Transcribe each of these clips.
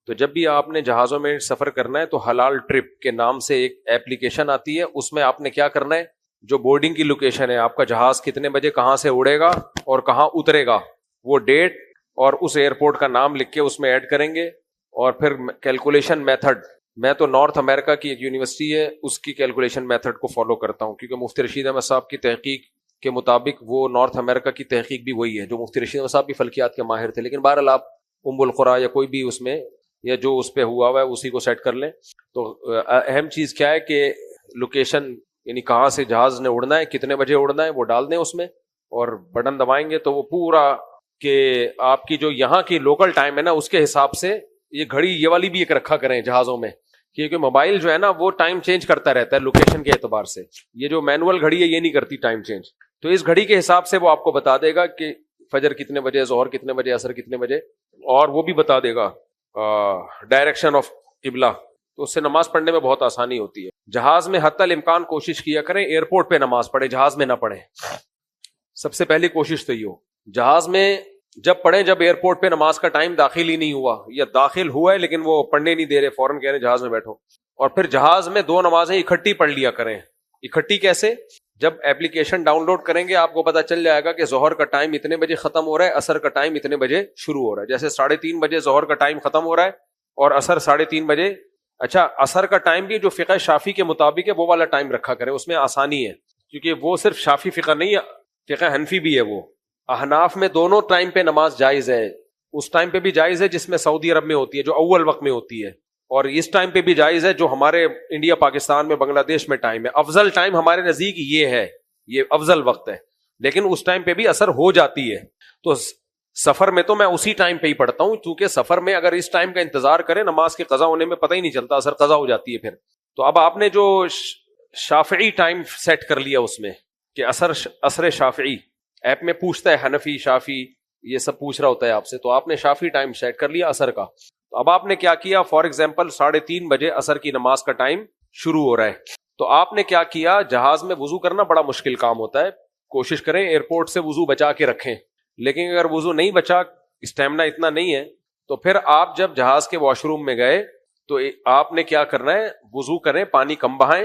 تو جب بھی آپ نے جہازوں میں سفر کرنا ہے تو حلال ٹرپ کے نام سے ایک ایپلیکیشن آتی ہے، اس میں آپ نے کیا کرنا ہے، جو بورڈنگ کی لوکیشن ہے، آپ کا جہاز کتنے بجے کہاں سے اڑے گا اور کہاں اترے گا، وہ ڈیٹ اور اس ایئرپورٹ کا نام لکھ کے اس میں ایڈ کریں گے، اور پھر کیلکولیشن میتھڈ، میں تو نارتھ امریکہ کی ایک یونیورسٹی ہے اس کی کیلکولیشن میتھڈ کو فالو کرتا ہوں، کیونکہ مفتی رشید احمد صاحب کی تحقیق کے مطابق وہ نارتھ امریکہ کی تحقیق بھی وہی ہے، جو مفتی رشید احمد صاحب بھی فلکیات کے ماہر تھے، لیکن بہرحال آپ ام القریٰ یا کوئی بھی اس میں یا جو اس پہ ہوا ہے اسی کو سیٹ کر لیں۔ تو اہم چیز کیا ہے کہ لوکیشن، یعنی کہاں سے جہاز نے اڑنا ہے، کتنے بجے اڑنا ہے، وہ ڈال دیں اس میں، اور بٹن دبائیں گے تو وہ پورا کہ آپ کی جو یہاں کی لوکل ٹائم ہے نا اس کے حساب سے، یہ گھڑی یہ والی بھی ایک رکھا کریں جہازوں میں، کیونکہ موبائل جو ہے نا وہ ٹائم چینج کرتا رہتا ہے لوکیشن کے اعتبار سے، یہ جو مینول گھڑی ہے یہ نہیں کرتی ٹائم چینج، تو اس گھڑی کے حساب سے وہ آپ کو بتا دے گا کہ فجر کتنے بجے، ظہر کتنے بجے، عصر کتنے بجے، اور وہ بھی بتا دے گا ڈائریکشن آف قبلہ، تو اس سے نماز پڑھنے میں بہت آسانی ہوتی ہے۔ جہاز میں حتی الامکان کوشش کیا کریں ایئرپورٹ پہ نماز پڑھیں، جہاز میں نہ پڑھیں، سب سے پہلی کوشش تو یہ ہو۔ جہاز میں جب پڑھیں جب ایئرپورٹ پہ نماز کا ٹائم داخل ہی نہیں ہوا، یا داخل ہوا ہے لیکن وہ پڑھنے نہیں دے رہے، فوراً کہہ رہے جہاز میں بیٹھو، اور پھر جہاز میں 2 نمازیں اکٹھی پڑھ لیا کریں۔ اکٹھی کیسے؟ جب ایپلیکیشن ڈاؤن لوڈ کریں گے آپ کو پتا چل جائے گا کہ ظہر کا ٹائم اتنے بجے ختم ہو رہا ہے، عصر کا ٹائم اتنے بجے شروع ہو رہا ہے، جیسے 3:30 بجے ظہر کا ٹائم ختم ہو رہا ہے اور عصر 3:30 بجے۔ اچھا، عصر کا ٹائم بھی جو فقہ شافی کے مطابق ہے وہ والا ٹائم رکھا کریں، اس میں آسانی ہے، کیونکہ وہ صرف شافی فقہ نہیں ہے، فقہ حنفی بھی ہے، وہ احناف میں دونوں ٹائم پہ نماز جائز ہے، اس ٹائم پہ بھی جائز ہے جس میں سعودی عرب میں ہوتی ہے، جو اول وقت میں ہوتی ہے، اور اس ٹائم پہ بھی جائز ہے جو ہمارے انڈیا، پاکستان میں، بنگلہ دیش میں ٹائم ہے۔ افضل ٹائم ہمارے نزدیک یہ ہے، یہ افضل وقت ہے، لیکن اس ٹائم پہ بھی اثر ہو جاتی ہے۔ تو سفر میں تو میں اسی ٹائم پہ ہی پڑھتا ہوں، کیونکہ سفر میں اگر اس ٹائم کا انتظار کرے نماز کے قضا ہونے میں پتہ ہی نہیں چلتا، اثر قضا ہو جاتی ہے پھر۔ تو اب آپ نے جو شافعی ٹائم سیٹ کر لیا اس میں کہ عصر شافعی، ایپ میں پوچھتا ہے حنفی، شافی، یہ سب پوچھ رہا ہوتا ہے آپ سے، تو آپ نے شافعی ٹائم سیٹ کر لیا عصر کا۔ تو اب آپ نے کیا کیا، فار ایگزامپل 3:30 بجے عصر کی نماز کا ٹائم شروع ہو رہا ہے، تو آپ نے کیا کیا، جہاز میں وضو کرنا بڑا مشکل کام ہوتا ہے، کوشش کریں ایئرپورٹ سے وضو بچا کے رکھیں، لیکن اگر وضو نہیں بچا، اسٹیمنا اتنا نہیں ہے، تو پھر آپ جب جہاز کے واش روم میں گئے تو آپ نے کیا کرنا ہے، وضو کریں، پانی کم بہائیں،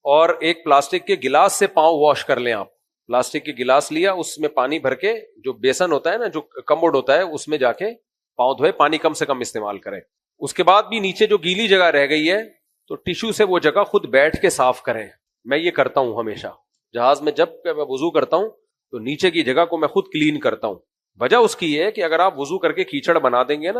اور ایک پلاسٹک کے گلاس سے پاؤں واش کر لیں۔ آپ پلاسٹک کے گلاس لیا، اس میں پانی بھر کے، جو بیسن ہوتا ہے نا، جو کموڈ ہوتا ہے، اس میں جا کے پاؤں دھوئے، پانی کم سے کم استعمال کریں۔ اس کے بعد بھی نیچے جو گیلی جگہ رہ گئی ہے تو ٹیشو سے وہ جگہ خود بیٹھ کے صاف کریں۔ میں یہ کرتا ہوں ہمیشہ جہاز میں، جب میں وضو کرتا ہوں تو نیچے کی جگہ کو میں خود کلین کرتا ہوں۔ وجہ اس کی یہ ہے کہ اگر آپ وضو کر کے کیچڑ بنا دیں گے نا،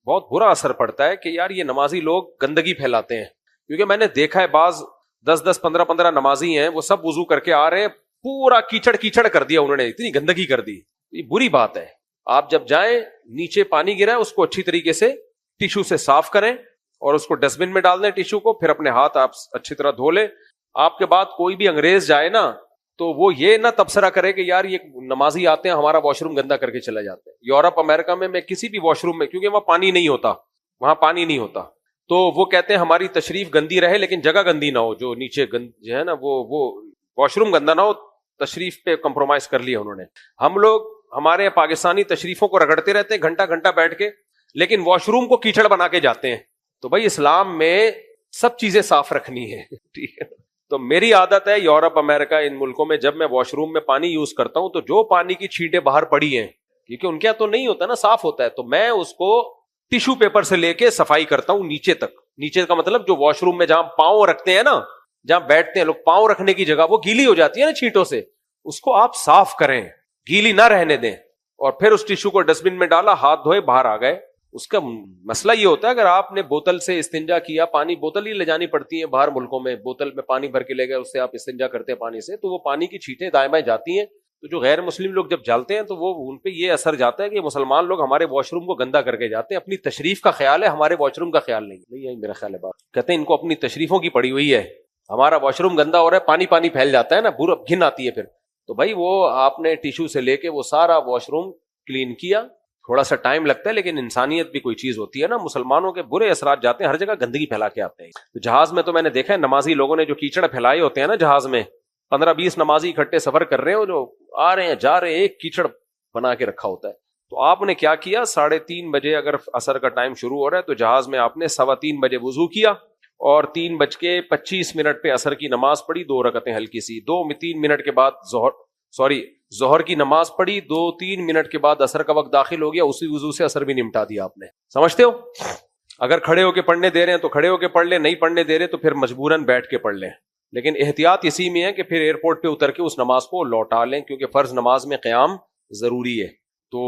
بہت برا اثر پڑتا ہے کہ یار یہ نمازی لوگ گندگی پھیلاتے ہیں، کیونکہ میں نے دیکھا ہے بعض 10 15 نمازی ہیں، وہ سب وضو کر کے آ رہے ہیں، پورا کیچڑ کر دیا انہوں نے، اتنی گندگی کر دی۔ یہ بری بات ہے۔ آپ جب جائیں، نیچے پانی گرا ہے، اس کو اچھی طریقے سے ٹیشو سے صاف کریں اور اس کو ڈسٹ بن میں ڈال دیں ٹیشو کو، پھر اپنے ہاتھ آپ اچھی طرح دھو لیں۔ آپ کے بعد کوئی بھی انگریز جائے نا تو وہ یہ نہ تبصرہ کرے کہ یار یہ نمازی آتے ہیں ہمارا واش روم گندا کر کے چلے جاتے ہیں۔ یورپ، امریکہ میں کسی بھی واش روم میں، کیونکہ وہاں پانی نہیں ہوتا، تو وہ کہتے ہیں ہماری تشریف گندی رہے لیکن جگہ گندی نہ ہو، جو نیچے جو ہے نا وہ واش روم گندا نہ ہو، تشریف پہ کمپرومائز کر لیا انہوں نے۔ ہم لوگ ہمارے پاکستانی تشریفوں کو رگڑتے رہتے ہیں گھنٹہ بیٹھ کے، لیکن واش روم کو کیچڑ بنا کے جاتے ہیں۔ تو بھائی اسلام میں سب چیزیں صاف رکھنی ہے، ٹھیک ہے۔ تو میری عادت ہے یورپ، امریکہ، ان ملکوں میں جب میں واش روم میں پانی یوز کرتا ہوں تو جو پانی کی چھینٹیں باہر پڑی ہیں، کیونکہ ان کے یہاں تو نہیں ہوتا نا، صاف ہوتا ہے، تو میں اس کو ٹیشو پیپر سے لے کے صفائی کرتا ہوں نیچے تک۔ نیچے کا مطلب جو واش روم میں جہاں پاؤں رکھتے ہیں نا، جہاں بیٹھتے ہیں لوگ، پاؤں رکھنے کی جگہ وہ گیلی ہو جاتی ہے نا چھینٹوں سے، اس کو آپ صاف کریں، گیلی نہ رہنے دیں، اور پھر اس ٹیشو کو ڈسٹ بن میں ڈالا، ہاتھ دھوئے، باہر آ گئے۔ اس کا مسئلہ یہ ہوتا ہے اگر آپ نے بوتل سے استنجا کیا، پانی بوتل ہی لے جانی پڑتی ہے باہر ملکوں میں، بوتل میں پانی بھر کے لے گئے، اس سے آپ استنجا کرتے ہیں پانی سے، تو وہ پانی کی چھینٹیں دائیں بائیں جاتی ہیں، تو جو غیر مسلم لوگ جب جالتے ہیں تو وہ ان پہ یہ اثر جاتا ہے کہ مسلمان لوگ ہمارے واش روم کو گندا کر کے جاتے ہیں، اپنی تشریف کا خیال ہے، ہمارے واش روم کا خیال نہیں ہے، میرا خیال ہے بات کہتے ہیں ان کو اپنی تشریفوں کی پڑی ہوئی ہے، ہمارا واش روم گندا ہو رہا ہے، پانی پھیل جاتا ہے نا، برا گھن آتی ہے پھر۔ تو بھائی وہ آپ نے ٹیشو سے لے کے وہ سارا واش روم کلین کیا، تھوڑا سا ٹائم لگتا ہے لیکن انسانیت بھی کوئی چیز ہوتی ہے نا، مسلمانوں کے برے اثرات جاتے ہیں، ہر جگہ گندگی پھیلا کے آتے ہیں۔ تو جہاز میں تو میں نے دیکھا ہے نمازی لوگوں نے جو کیچڑ پھیلائے ہوتے ہیں نا جہاز میں، 15-20 نمازی اکٹھے سفر کر رہے ہیں، جو آ رہے ہیں جا رہے ہیں، ایک کیچڑ بنا کے رکھا ہوتا ہے۔ تو آپ نے کیا کیا, 3:30 بجے اگر عصر کا ٹائم شروع ہو رہا ہے تو جہاز میں آپ نے 3:15 بجے وضو کیا اور 3:25 پہ عصر کی نماز پڑھی, 2 رکعتیں ہلکی سی, 2-3 منٹ کے بعد ظہر کی نماز پڑھی, 2-3 منٹ کے بعد عصر کا وقت داخل ہو گیا, اسی وضو سے عصر بھی نمٹا دیا آپ نے. سمجھتے ہو؟ اگر کھڑے ہو کے پڑھنے دے رہے ہیں تو کھڑے ہو کے پڑھ لیں, نہیں پڑھنے دے رہے تو پھر مجبوراً بیٹھ کے پڑھ لیں. لیکن احتیاط اسی میں ہے کہ پھر ایئرپورٹ پہ اتر کے اس نماز کو لوٹا لیں, کیونکہ فرض نماز میں قیام ضروری ہے. تو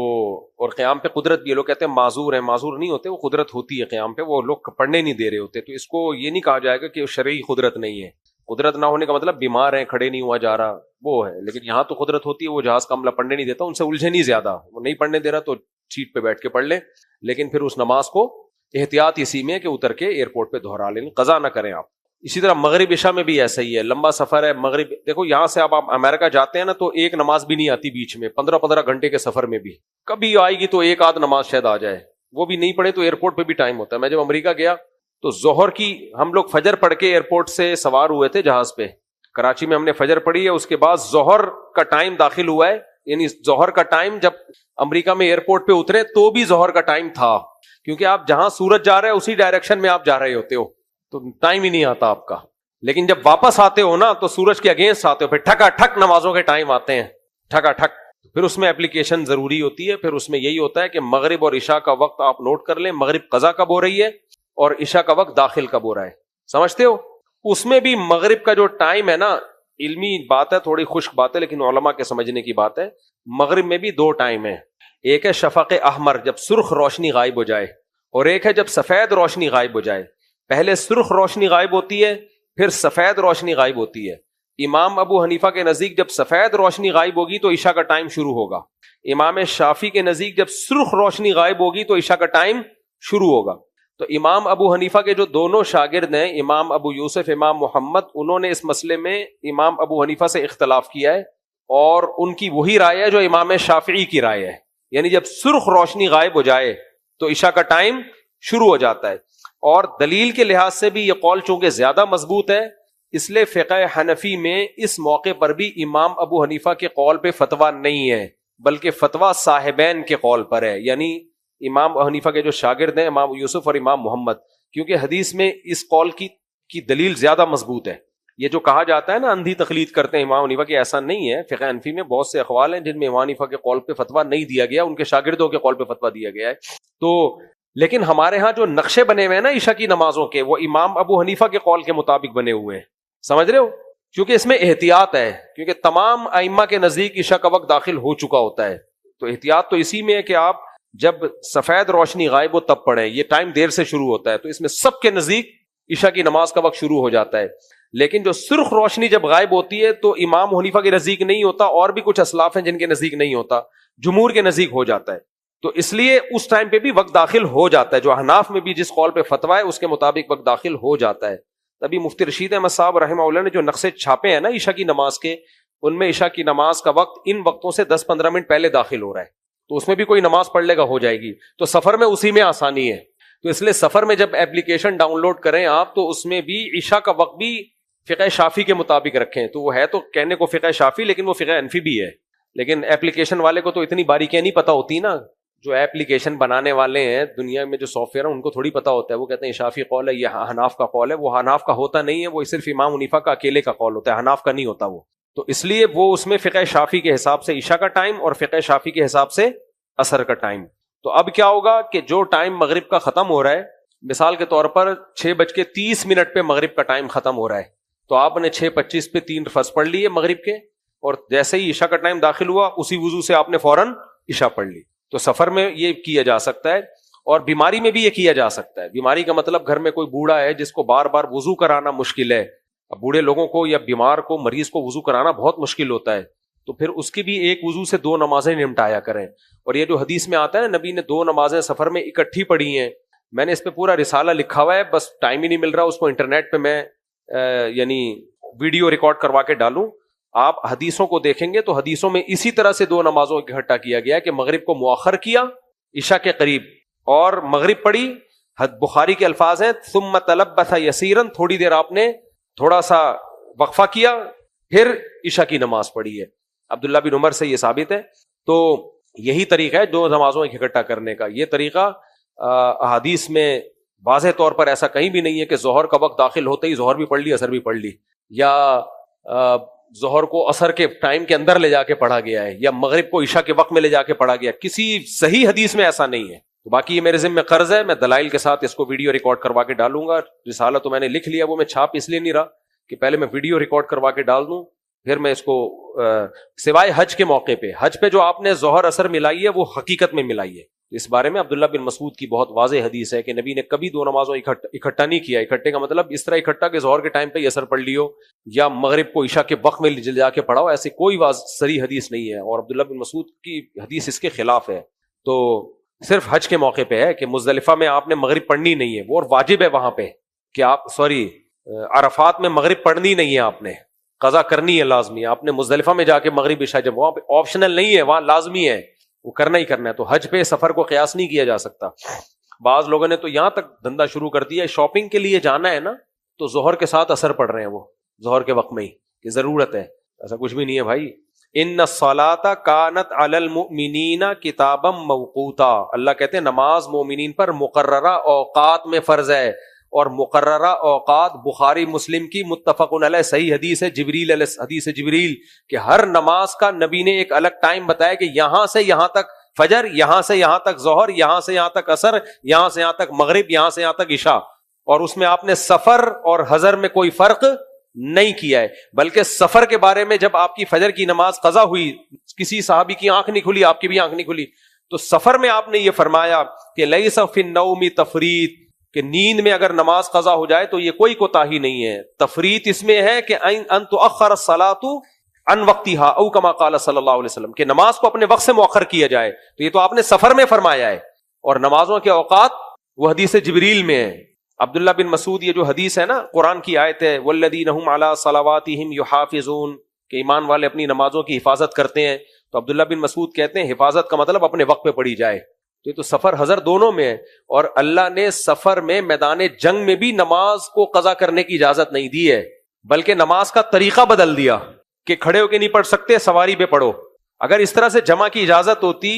اور قیام پہ قدرت بھی ہے, لوگ کہتے ہیں معذور ہیں, معذور نہیں ہوتے, وہ قدرت ہوتی ہے قیام پہ, وہ لوگ پڑھنے نہیں دے رہے ہوتے. تو اس کو یہ نہیں کہا جائے گا کہ شرعی قدرت نہیں ہے. قدرت نہ ہونے کا مطلب بیمار ہیں, کھڑے نہیں ہوا جا رہا, وہ ہے. لیکن یہاں تو قدرت ہوتی ہے, وہ جہاز کا عملہ پڑھنے نہیں دیتا, ان سے الجھے نہیں زیادہ, وہ نہیں پڑھنے دے رہا تو سیٹ پہ بیٹھ کے پڑھ لیں. لیکن پھر اس نماز کو احتیاط اسی میں کہ اتر کے ایئرپورٹ پہ دہرا لیں, قضا نہ کریں آپ. اسی طرح مغرب عشاء میں بھی ایسا ہی ہے, لمبا سفر ہے مغرب, دیکھو یہاں سے آپ امریکہ جاتے ہیں نا تو ایک نماز بھی نہیں آتی بیچ میں, 15 گھنٹے کے سفر میں بھی کبھی آئے گی تو ایک آدھ نماز شاید آ جائے, وہ بھی نہیں پڑھے تو ایئرپورٹ پہ بھی ٹائم ہوتا ہے. میں جب امریکہ گیا تو ظہر کی ہم لوگ فجر پڑھ کے ایئرپورٹ سے سوار ہوئے تھے جہاز پہ, کراچی میں ہم نے فجر پڑھی ہے, اس کے بعد ظہر کا ٹائم داخل ہوا ہے, یعنی ظہر کا ٹائم جب امریکہ میں ایئرپورٹ پہ اترے تو بھی ظہر کا ٹائم تھا, کیونکہ آپ جہاں سورج جا رہا ہے اسی ڈائریکشن میں آپ جا رہے ہوتے ہو تو ٹائم ہی نہیں آتا آپ کا. لیکن جب واپس آتے ہو نا تو سورج کے اگینسٹ آتے ہو, پھر ٹھکا ٹھک نمازوں کے ٹائم آتے ہیں, ٹھکا ٹھک. پھر اس میں اپلیکیشن ضروری ہوتی ہے, پھر اس میں یہی ہوتا ہے کہ مغرب اور عشاء کا وقت آپ نوٹ کر لیں, مغرب قضا کب ہو رہی ہے اور عشاء کا وقت داخل کب ہو رہا ہے. سمجھتے ہو؟ اس میں بھی مغرب کا جو ٹائم ہے نا, علمی بات ہے, تھوڑی خشک بات ہے, لیکن علماء کے سمجھنے کی بات ہے. مغرب میں بھی 2 ٹائم ہیں, ایک ہے شفق احمر جب سرخ روشنی غائب ہو جائے, اور ایک ہے جب سفید روشنی غائب ہو جائے. پہلے سرخ روشنی غائب ہوتی ہے, پھر سفید روشنی غائب ہوتی ہے. امام ابو حنیفہ کے نزدیک جب سفید روشنی غائب ہوگی تو عشاء کا ٹائم شروع ہوگا. امام شافعی کے نزدیک جب سرخ روشنی غائب ہوگی تو عشاء کا ٹائم شروع ہوگا. تو امام ابو حنیفہ کے جو دونوں شاگرد ہیں, امام ابو یوسف, امام محمد, انہوں نے اس مسئلے میں امام ابو حنیفہ سے اختلاف کیا ہے, اور ان کی وہی رائے ہے جو امام شافعی کی رائے ہے, یعنی جب سرخ روشنی غائب ہو جائے تو عشاء کا ٹائم شروع ہو جاتا ہے. اور دلیل کے لحاظ سے بھی یہ قول چونکہ زیادہ مضبوط ہے, اس لیے فقہ حنفی میں اس موقع پر بھی امام ابو حنیفہ کے قول پہ فتویٰ نہیں ہے, بلکہ فتویٰ صاحبین کے قول پر ہے, یعنی امام ابو حنیفہ کے جو شاگرد ہیں امام یوسف اور امام محمد, کیونکہ حدیث میں اس قول کی دلیل زیادہ مضبوط ہے. یہ جو کہا جاتا ہے نا اندھی تقلید کرتے ہیں امام حنیفہ کی, ایسا نہیں ہے. فقہ حنفی میں بہت سے اقوال ہیں جن میں امام حنیفہ کے قول پہ فتویٰ نہیں دیا گیا, ان کے شاگردوں کے قول پہ فتویٰ دیا گیا ہے. تو لیکن ہمارے ہاں جو نقشے بنے ہوئے ہیں نا عشاء کی نمازوں کے, وہ امام ابو حنیفہ کے قول کے مطابق بنے ہوئے ہیں. سمجھ رہے ہو؟ کیونکہ اس میں احتیاط ہے, کیونکہ تمام ائمہ کے نزدیک عشاء کا وقت داخل ہو چکا ہوتا ہے. تو احتیاط تو اسی میں ہے کہ آپ جب سفید روشنی غائب ہو تب پڑھیں, یہ ٹائم دیر سے شروع ہوتا ہے, تو اس میں سب کے نزدیک عشاء کی نماز کا وقت شروع ہو جاتا ہے. لیکن جو سرخ روشنی جب غائب ہوتی ہے تو امام حنیفہ کے نزدیک نہیں ہوتا, اور بھی کچھ اسلاف ہیں جن کے نزدیک نہیں ہوتا, جمہور کے نزدیک ہو جاتا ہے. تو اس لیے اس ٹائم پہ بھی وقت داخل ہو جاتا ہے, جو احناف میں بھی جس قول پہ فتویٰ ہے اس کے مطابق وقت داخل ہو جاتا ہے. تبھی مفتی رشید احمد صاحب رحمہ اللہ نے جو نقشے چھاپے ہیں نا عشاء کی نماز کے, ان میں عشاء کی نماز کا وقت ان وقتوں سے 10-15 منٹ پہلے داخل ہو رہا ہے, تو اس میں بھی کوئی نماز پڑھ لے گا ہو جائے گی. تو سفر میں اسی میں آسانی ہے, تو اس لیے سفر میں جب ایپلیکیشن ڈاؤن لوڈ کریں آپ تو اس میں بھی عشاء کا وقت بھی فقہ شافعی کے مطابق رکھیں. تو وہ ہے تو کہنے کو فقہ شافعی, لیکن وہ فقہ حنفی بھی ہے. لیکن ایپلیکیشن والے کو تو اتنی باریکیاں نہیں پتہ ہوتی نا, جو ایپلیکیشن بنانے والے ہیں دنیا میں جو سافٹ ویئر ہیں ان کو تھوڑی پتہ ہوتا ہے. وہ کہتے ہیں شافعی قول ہے, یہ حناف کا قول ہے. وہ حناف کا ہوتا نہیں ہے, وہ صرف امام حنیفہ کا اکیلے کا قول ہوتا ہے, حناف کا نہیں ہوتا وہ. تو اس لیے وہ اس میں فقہ شافعی کے حساب سے عشاء کا ٹائم اور فقہ شافعی کے حساب سے عصر کا ٹائم. تو اب کیا ہوگا کہ جو ٹائم مغرب کا ختم ہو رہا ہے, مثال کے طور پر 6:30 پہ مغرب کا ٹائم ختم ہو رہا ہے, تو آپ نے 6:25 پہ 3 فرض پڑھ لیے مغرب کے, اور جیسے ہی عشاء کا ٹائم داخل ہوا اسی وضو سے آپ نے فوراً عشاء پڑھ لی. تو سفر میں یہ کیا جا سکتا ہے, اور بیماری میں بھی یہ کیا جا سکتا ہے. بیماری کا مطلب گھر میں کوئی بوڑھا ہے جس کو بار بار وضو کرانا مشکل ہے. اب بوڑھے لوگوں کو یا بیمار کو, مریض کو وضو کرانا بہت مشکل ہوتا ہے, تو پھر اس کی بھی ایک وضو سے 2 نمازیں نمٹایا کریں. اور یہ جو حدیث میں آتا ہے نا, نبی نے 2 نمازیں سفر میں اکٹھی پڑھی ہیں. میں نے اس پہ پورا رسالہ لکھا ہوا ہے, بس ٹائم ہی نہیں مل رہا اس کو انٹرنیٹ پہ میں یعنی ویڈیو ریکارڈ کروا کے ڈالوں. آپ حدیثوں کو دیکھیں گے تو حدیثوں میں اسی طرح سے 2 نمازوں کو اکٹھا کیا گیا ہے کہ مغرب کو مؤخر کیا عشاء کے قریب, اور مغرب پڑھی. بخاری کے الفاظ ہیں ثم تلبث یسیرا, تھوڑی دیر آپ نے تھوڑا سا وقفہ کیا, پھر عشاء کی نماز پڑھی ہے. عبداللہ بن عمر سے یہ ثابت ہے. تو یہی طریقہ ہے دو نمازوں کو اکٹھا کرنے کا. یہ طریقہ احادیث میں واضح طور پر ایسا کہیں بھی نہیں ہے کہ ظہر کا وقت داخل ہوتے ہی ظہر بھی پڑھ لی عصر بھی پڑھ لی, یا ظہر کو عصر کے ٹائم کے اندر لے جا کے پڑھا گیا ہے, یا مغرب کو عشاء کے وقت میں لے جا کے پڑھا گیا. کسی صحیح حدیث میں ایسا نہیں ہے. تو باقی یہ میرے ذمہ قرض ہے, میں دلائل کے ساتھ اس کو ویڈیو ریکارڈ کروا کے ڈالوں گا. رسالہ تو میں نے لکھ لیا, وہ میں چھاپ اس لیے نہیں رہا کہ پہلے میں ویڈیو ریکارڈ کروا کے ڈال دوں, پھر میں اس کو سوائے حج کے موقع پہ, حج پہ جو آپ نے ظہر عصر ملائی ہے وہ حقیقت میں ملائی ہے. اس بارے میں عبداللہ بن مسعود کی بہت واضح حدیث ہے کہ نبی نے کبھی دو نمازوں اکٹھا نہیں کیا. اکٹھے کا مطلب اس طرح اکٹھا کہ ظہر کے ٹائم پہ عصر پڑھ لیو یا مغرب کو عشاء کے وقت میں جا کے پڑھاؤ, ایسی کوئی صریح حدیث نہیں ہے. اور عبداللہ بن مسعود کی حدیث اس کے خلاف ہے. تو صرف حج کے موقع پہ ہے کہ مزدلفہ میں آپ نے مغرب پڑھنی نہیں ہے, وہ اور واجب ہے وہاں پہ کہ آپ عرفات میں مغرب پڑھنی نہیں ہے, آپ نے قضا کرنی ہے لازمی ہے. آپ نے مزدلفہ میں جا کے مغرب عشاء, جب وہاں پہ آپشنل نہیں ہے, وہاں لازمی ہے, وہ کرنا ہی کرنا ہے. تو حج پہ سفر کو قیاس نہیں کیا جا سکتا. بعض لوگوں نے تو یہاں تک دھندا شروع کر دیا, شاپنگ کے لیے جانا ہے نا تو ظہر کے ساتھ عصر پڑھ رہے ہیں, وہ ظہر کے وقت میں ہی کہ ضرورت ہے. ایسا کچھ بھی نہیں ہے بھائی. ان الصلاۃ کانت علی المؤمنین کتابا موقوتا, اللہ کہتے ہیں نماز مومنین پر مقررہ اوقات میں فرض ہے. اور مقررہ اوقات بخاری مسلم کی متفق علیہ صحیح حدیث ہے, جبریل علیہ حدیث جبریل کہ ہر نماز کا نبی نے ایک الگ ٹائم بتایا کہ یہاں سے یہاں تک فجر, یہاں سے یہاں تک ظہر, یہاں سے یہاں تک عصر, یہاں سے یہاں تک مغرب, یہاں سے یہاں تک عشاء. اور اس میں آپ نے سفر اور حضر میں کوئی فرق نہیں کیا ہے. بلکہ سفر کے بارے میں جب آپ کی فجر کی نماز قضا ہوئی, کسی صحابی کی آنکھ نہیں کھلی, آپ کی بھی آنکھ نہیں کھلی, تو سفر میں آپ نے یہ فرمایا کہ لیس فی النوم تفریط, کہ نیند میں اگر نماز قضا ہو جائے تو یہ کوئی کوتاہی نہیں ہے. تفریط اس میں ہے کہ ان تؤخر الصلاۃ عن وقتها او کما قال صلی اللہ علیہ وسلم, کہ نماز کو اپنے وقت سے مؤخر کیا جائے. تو یہ تو آپ نے سفر میں فرمایا ہے, اور نمازوں کے اوقات وہ حدیث جبریل میں ہے. عبداللہ بن مسعود یہ جو حدیث ہے نا, قرآن کی آیت ہے والذین هم علی صلواتہم یحافظون, کہ ایمان والے اپنی نمازوں کی حفاظت کرتے ہیں. تو عبداللہ بن مسعود کہتے ہیں حفاظت کا مطلب اپنے وقت پہ پڑھی جائے. تو یہ تو سفر حضر دونوں میں ہے. اور اللہ نے سفر میں میدان جنگ میں بھی نماز کو قضا کرنے کی اجازت نہیں دی ہے, بلکہ نماز کا طریقہ بدل دیا کہ کھڑے ہو کے نہیں پڑھ سکتے, سواری پہ پڑھو. اگر اس طرح سے جمع کی اجازت ہوتی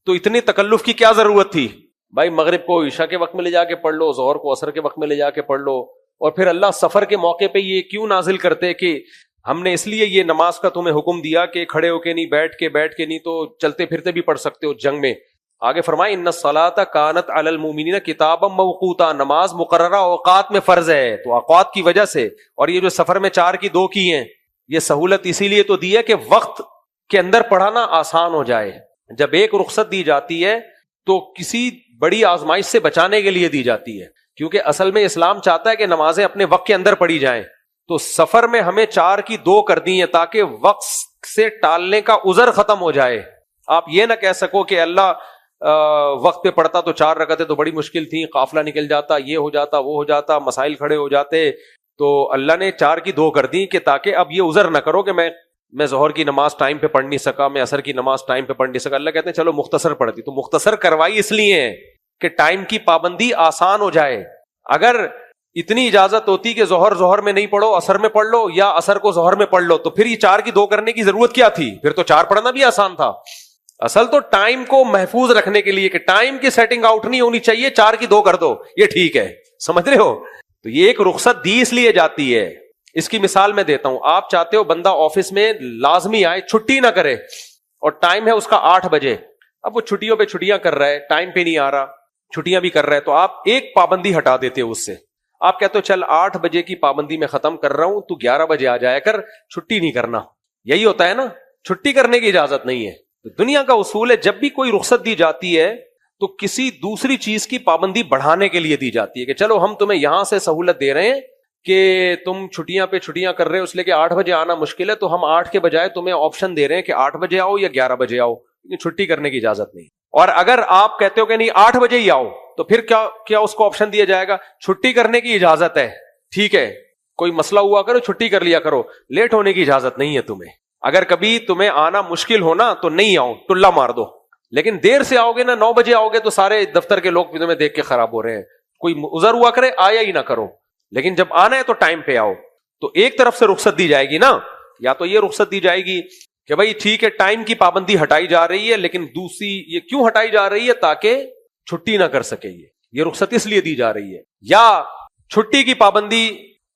تو اتنی تکلف کی کیا ضرورت تھی بھائی؟ مغرب کو عشاء کے وقت میں لے جا کے پڑھ لو, ظہر کو عصر کے وقت میں لے جا کے پڑھ لو. اور پھر اللہ سفر کے موقع پہ یہ کیوں نازل کرتے کہ ہم نے اس لیے یہ نماز کا تمہیں حکم دیا کہ کھڑے ہو کے نہیں, بیٹھ کے نہیں, تو چلتے پھرتے بھی پڑھ سکتے ہو جنگ میں. آگے فرمائے ان الصلاۃ کانت علی المؤمنین کتابا موقوتا, نماز مقررہ اوقات میں فرض ہے. تو اوقات کی وجہ سے, اور یہ جو سفر میں 4 کی 2 کی ہیں, یہ سہولت اسی لیے تو دی ہے کہ وقت کے اندر پڑھانا آسان ہو جائے. جب ایک رخصت دی جاتی ہے تو کسی بڑی آزمائش سے بچانے کے لیے دی جاتی ہے, کیونکہ اصل میں اسلام چاہتا ہے کہ نمازیں اپنے وقت کے اندر پڑھی جائیں. تو سفر میں ہمیں 4 کی 2 کر دی ہیں تاکہ وقت سے ٹالنے کا عذر ختم ہو جائے. آپ یہ نہ کہہ سکو کہ اللہ وقت پہ پڑھتا تو 4 رکعتیں تو بڑی مشکل تھیں, قافلہ نکل جاتا, یہ ہو جاتا, وہ ہو جاتا, مسائل کھڑے ہو جاتے. تو اللہ نے 4 کی 2 کر دی کہ تاکہ اب یہ عذر نہ کرو کہ میں ظہر کی نماز ٹائم پہ پڑھ نہیں سکا, میں عصر کی نماز ٹائم پہ پڑھ نہیں سکا. اللہ کہتے ہیں چلو مختصر پڑھ دی. تو مختصر کروائی اس لیے ہے کہ ٹائم کی پابندی آسان ہو جائے. اگر اتنی اجازت ہوتی کہ ظہر میں نہیں پڑھو, عصر میں پڑھ لو, یا عصر کو ظہر میں پڑھ لو, تو پھر یہ 4 کی 2 کرنے کی ضرورت کیا تھی؟ پھر تو 4 پڑھنا بھی آسان تھا. اصل تو ٹائم کو محفوظ رکھنے کے لیے کہ ٹائم کی سیٹنگ آؤٹ نہیں ہونی چاہیے, 4 کی 2 کر دو, یہ ٹھیک ہے. سمجھ رہے ہو؟ تو یہ ایک رخصت دی اس لیے جاتی ہے. اس کی مثال میں دیتا ہوں. آپ چاہتے ہو بندہ آفس میں لازمی آئے, چھٹی نہ کرے, اور ٹائم ہے اس کا 8 بجے. اب وہ چھٹیوں پہ چھٹیاں کر رہا ہے, ٹائم پہ نہیں آ رہا, چھٹیاں بھی کر رہا ہے, تو آپ ایک پابندی ہٹا دیتے ہو اس سے. آپ کہتے ہو چل 8 بجے کی پابندی میں ختم کر رہا ہوں, تو 11 بجے آ جایا کر, چھٹی نہیں کرنا. یہی ہوتا ہے نا, چھٹی کرنے کی اجازت نہیں ہے. دنیا کا اصول ہے جب بھی کوئی رخصت دی جاتی ہے تو کسی دوسری چیز کی پابندی بڑھانے کے لیے دی جاتی ہے کہ چلو ہم تمہیں یہاں سے سہولت دے رہے ہیں کہ تم چھٹیاں پہ چھٹیاں کر رہے ہو, اس لیے کہ 8 بجے آنا مشکل ہے, تو ہم 8 کے بجائے تمہیں آپشن دے رہے ہیں کہ 8 بجے آؤ یا 11 بجے آؤ, لیکن چھٹی کرنے کی اجازت نہیں. اور اگر آپ کہتے ہو کہ نہیں 8 بجے ہی آؤ, تو پھر کیا اس کو آپشن دیا جائے گا؟ چھٹی کرنے کی اجازت ہے, ٹھیک ہے, کوئی مسئلہ ہوا کرو چھٹی کر لیا کرو, لیٹ ہونے کی اجازت نہیں ہے تمہیں. اگر کبھی تمہیں آنا مشکل ہونا تو نہیں آؤ, ٹلا مار دو. لیکن دیر سے آؤ گے نا, 9 بجے آؤ گے, تو سارے دفتر کے لوگ تمہیں دیکھ کے خراب ہو رہے ہیں. کوئی عذر ہوا کرے, آیا ہی نہ کرو, لیکن جب آنا ہے تو ٹائم پہ آؤ. تو ایک طرف سے رخصت دی جائے گی نا, یا تو یہ رخصت دی جائے گی کہ بھائی ٹھیک ہے ٹائم کی پابندی ہٹائی جا رہی ہے، لیکن دوسری یہ کیوں ہٹائی جا رہی ہے؟ تاکہ چھٹی نہ کر سکے، یہ رخصت اس لیے دی جا رہی ہے. یا چھٹی کی پابندی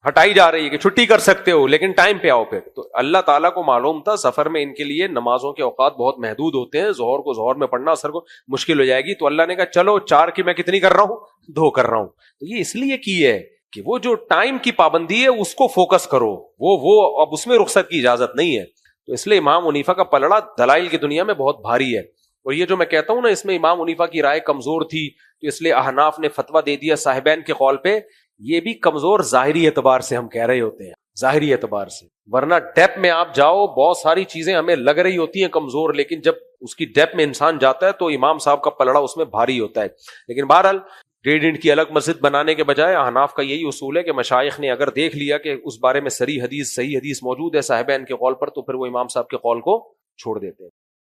ہٹائی جا رہی ہے کہ چھٹی کر سکتے ہو لیکن ٹائم پہ آؤ. پھر تو اللہ تعالیٰ کو معلوم تھا سفر میں ان کے لیے نمازوں کے اوقات بہت محدود ہوتے ہیں، ظہر کو ظہر میں پڑھنا اثر کو مشکل ہو جائے گی، تو اللہ نے کہا چلو 4 کی میں کتنی کر رہا ہوں؟ 2 کر رہا ہوں. تو یہ اس لیے کی ہے کہ وہ جو ٹائم کی پابندی ہے اس کو فوکس کرو، وہ اب اس میں رخصت کی اجازت نہیں ہے. تو اس لیے امام حنیفہ کا پلڑا دلائل کی دنیا میں بہت بھاری ہے. اور یہ جو میں کہتا ہوں نا اس میں امام حنیفہ کی رائے کمزور تھی، تو اس لیے احناف نے فتویٰ دے دیا صاحبین کے قول پہ. یہ بھی کمزور ظاہری اعتبار سے ہم کہہ رہے ہوتے ہیں، ظاہری اعتبار سے، ورنہ ڈیپ میں آپ جاؤ بہت ساری چیزیں ہمیں لگ رہی ہوتی ہیں کمزور، لیکن جب اس کی ڈیپ میں انسان جاتا ہے تو امام صاحب کا پلڑا اس میں بھاری ہوتا ہے. لیکن بہرحال 1.5 اینٹ کی الگ مسجد بنانے کے بجائے احناف کا یہی اصول ہے کہ مشائخ نے اگر دیکھ لیا کہ اس بارے میں صحیح حدیث موجود ہے صاحبین کے قول پر، تو پھر وہ امام صاحب کے قول کو چھوڑ دیتے ہیں.